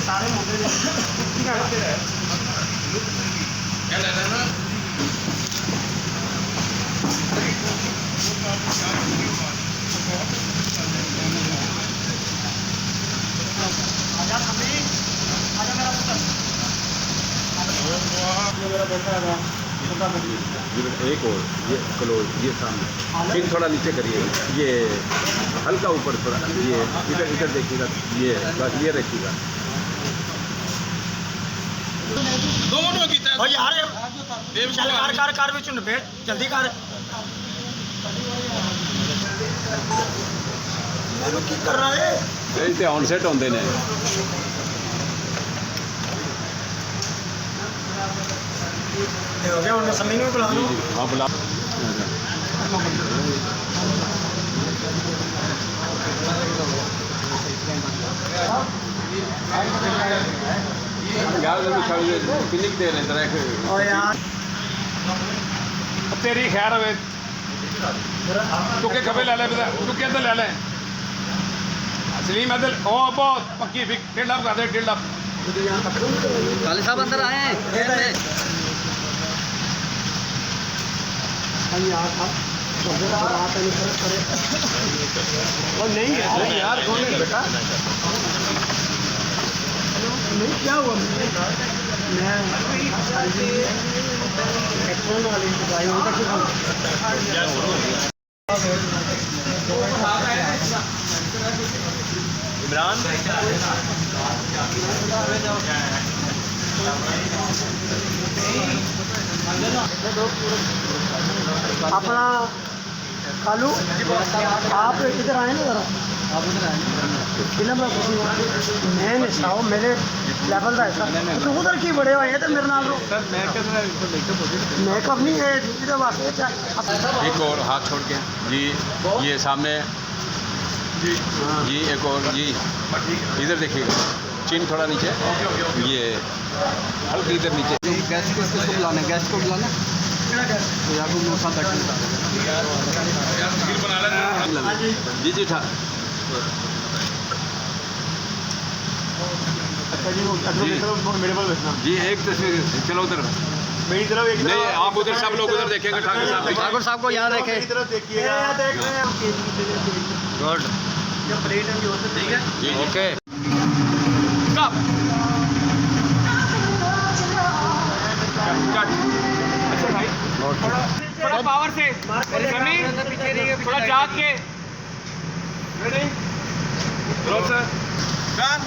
सारे मुद्दे एक और ये क्लोज, ये सामने चिन थोड़ा नीचे करिए, ये हल्का ऊपर थोड़ा, ये इधर इधर देखिएगा, ये बस ये रखिएगा। दोनों की और यार कार कार भी चुन बैठ जल्दी कर मैंने की कर रहा है ये ऑन सेट होंगे ने हो गया उन्हें समझ नहीं बुला लो। हाँ बुला कितनी देर है तरह और यार तेरी खैर है चुके खबे ले ले चुके अंदर ले ले सलीम अंदर ओ बहुत पक्की फिक 1.5 लाख कर दे 1.5 लाख। काली साहब अंदर आए हैं और नहीं यार कौन है बेटा नहीं क्या हुआ मैं पेट्रोल वाली दवाई उनका इमरान अपना कालू आप इधर आए ना जरा आप इधर आए फिल्म मैं निशाओ मेरे लेवल का ऐसा तो उधर की बड़े हुए हैं तो मेरे नाम मेकअप नहीं है इधर वास्ते। एक और हाथ छोड़ के जी, ये सामने जी, एक और जी, इधर देखिएगा चिन थोड़ा नीचे, ये हल्का इधर नीचे। गेस्ट किसको बुलाना है गेस्ट को बुलाना जी जी था मेरे पास बैठना जी, एक तस्वीर चलो उधर मेरी तरफ एक नहीं, आप उधर सब लोग उधर देखेंगे ठाकुर साहब को यहाँ देखें। तरफ देखिएगा देख रहे हैं गुड जब प्लेट है जो ठीक है जी ओके थोड़ा पावर से थोड़ा जाग के रेडी रोल सर डन।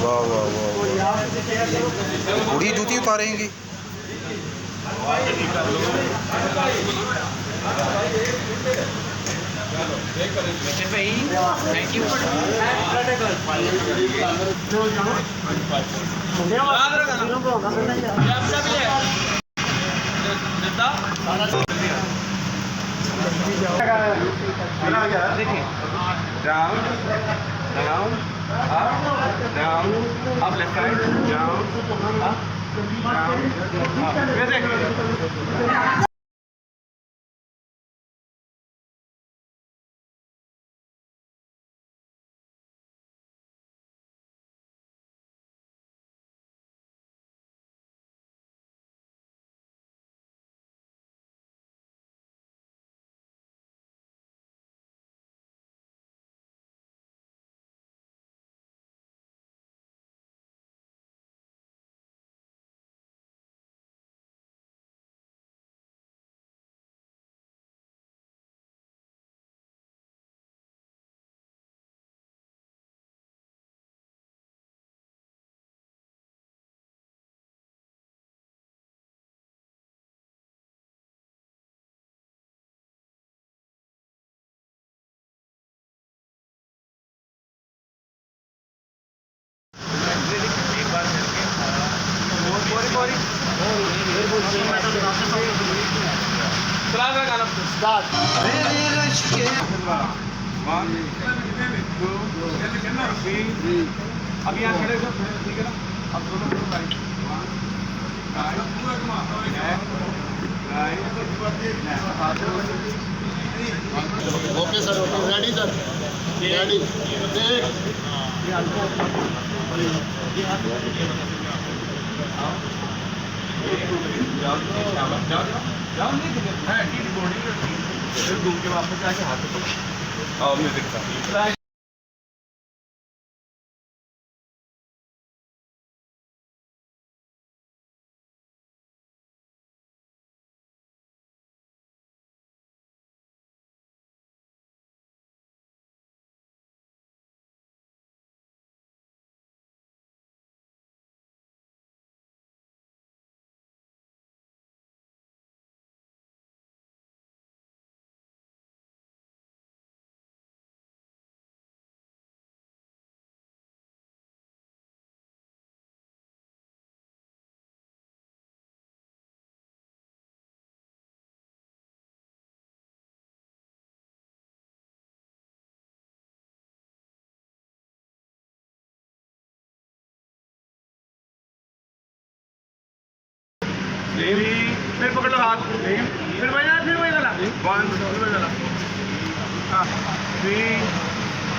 वाह वाह वाह बूढ़ी जूती उतारेंगी thank you down down up left side down up down चला गया गाना स्टार्ट अभी यहाँ खड़े हो ठीक है ना अब दोनों right okay sir okay ready sir ready take फिर घूम के वापस जाके हाथ और म्यूजिक का फिर पकड़ लो हाथ फिर वही गला 1 फिर गला 3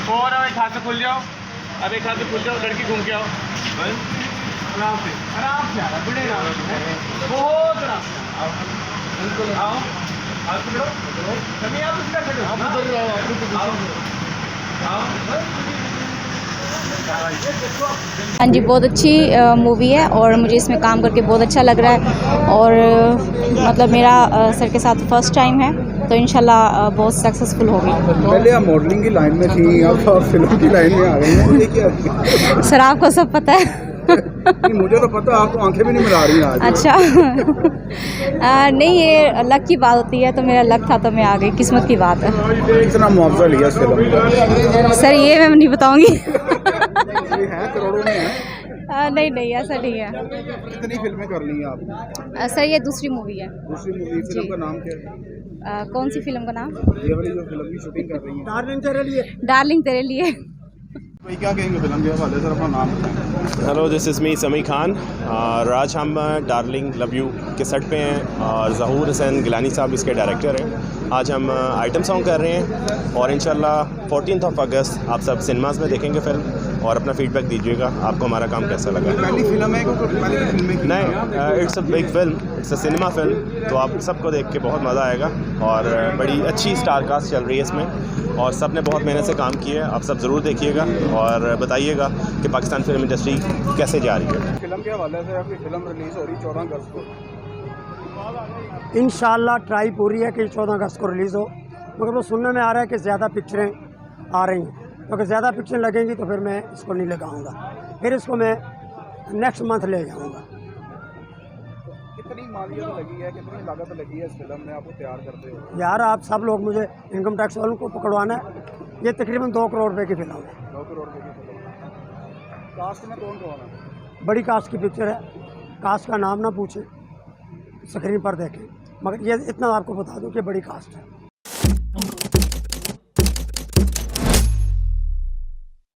4 अब एक हाथ से खुल जाओ अब एक हाथ से खुल जाओ लड़की घूम के आओ आराम से आ रहा बड़े आराम से बहुत आराम से आओ हाथ पकड़ो कभी आप उसका खड़े आओ हाँ जी, बहुत अच्छी मूवी है और मुझे इसमें काम करके बहुत अच्छा लग रहा है और मतलब मेरा सर के साथ फर्स्ट टाइम है तो इंशाल्लाह बहुत सक्सेसफुल होगी। पहले आप मॉडलिंग की लाइन में थी अब फिल्म की लाइन में आ गई हैं ये क्या सर आपको सब पता है नहीं, मुझे तो पता आपको आंखें भी नहीं मिला रही आज अच्छा नहीं ये लक की बात होती है तो मेरा लक था तो मैं आ गई, किस्मत की बात है। कितना मुआवजा लिया इस फिल्म का? सर ये मैं नहीं बताऊंगी ये है करोड़ों में है। नहीं ऐसा नहीं है। कितनी फिल्में कर ली हैं आपने? सर ये दूसरी मूवी है। दूसरी मूवी फिल्म का नाम क्या है? कौन सी फिल्म का नाम? ये वाली जो फिल्म की शूटिंग कर रही हैं डार्लिंग तेरे लिए। भाई क्या कहेंगे फिल्म के हवाले से अपना नाम बताएं। हेलो दिस इज़ मी समी खान और आज हम डार्लिंग लव यू के सेट पे हैं और ज़हूर हुसैन गिलानी साहब इसके डायरेक्टर हैं। आज हम आइटम सॉन्ग कर रहे हैं और इंशाल्लाह 14 अगस्त आप सब सिनेमास में देखेंगे फिल्म और अपना फीडबैक दीजिएगा आपको हमारा काम कैसा लगा। पहली फिल्म है कि पहली फिल्म नहीं it's a big film, it's a cinema film तो आप सबको देख के बहुत मज़ा आएगा और बड़ी अच्छी स्टार कास्ट चल रही है इसमें और सब ने बहुत मेहनत से काम किया है। आप सब ज़रूर देखिएगा और बताइएगा कि पाकिस्तान फिल्म इंडस्ट्री कैसे जा रही है। फिल्म के हवाले से आपकी फिल्म रिलीज़ हो रही 14 अगस्त को। इंशाल्लाह ट्राई पूरी है कि 14 अगस्त को रिलीज़ हो, मगर वो सुनने में आ रहा है कि ज़्यादा पिक्चरें आ रही हैं तो अगर ज़्यादा पिक्चरें लगेंगी तो फिर मैं इसको नहीं लगाऊंगा, फिर इसको मैं नेक्स्ट मंथ ले जाऊंगा। कितनी मालियत लगी है, कितनी लागत लगी है इस फिल्म में आपको तैयार करते हो? यार आप सब लोग मुझे इनकम टैक्स वालों को पकड़वाना है। ये तकरीबन 2 करोड़ रुपए की फिल्म है। 2 करोड़ रुपये की फिल्म। कास्ट में कौन कौन है? बड़ी कास्ट की पिक्चर है, कास्ट का नाम ना पूछें, स्क्रीन पर देखें, मगर ये इतना आपको बता दूं कि बड़ी कास्ट है।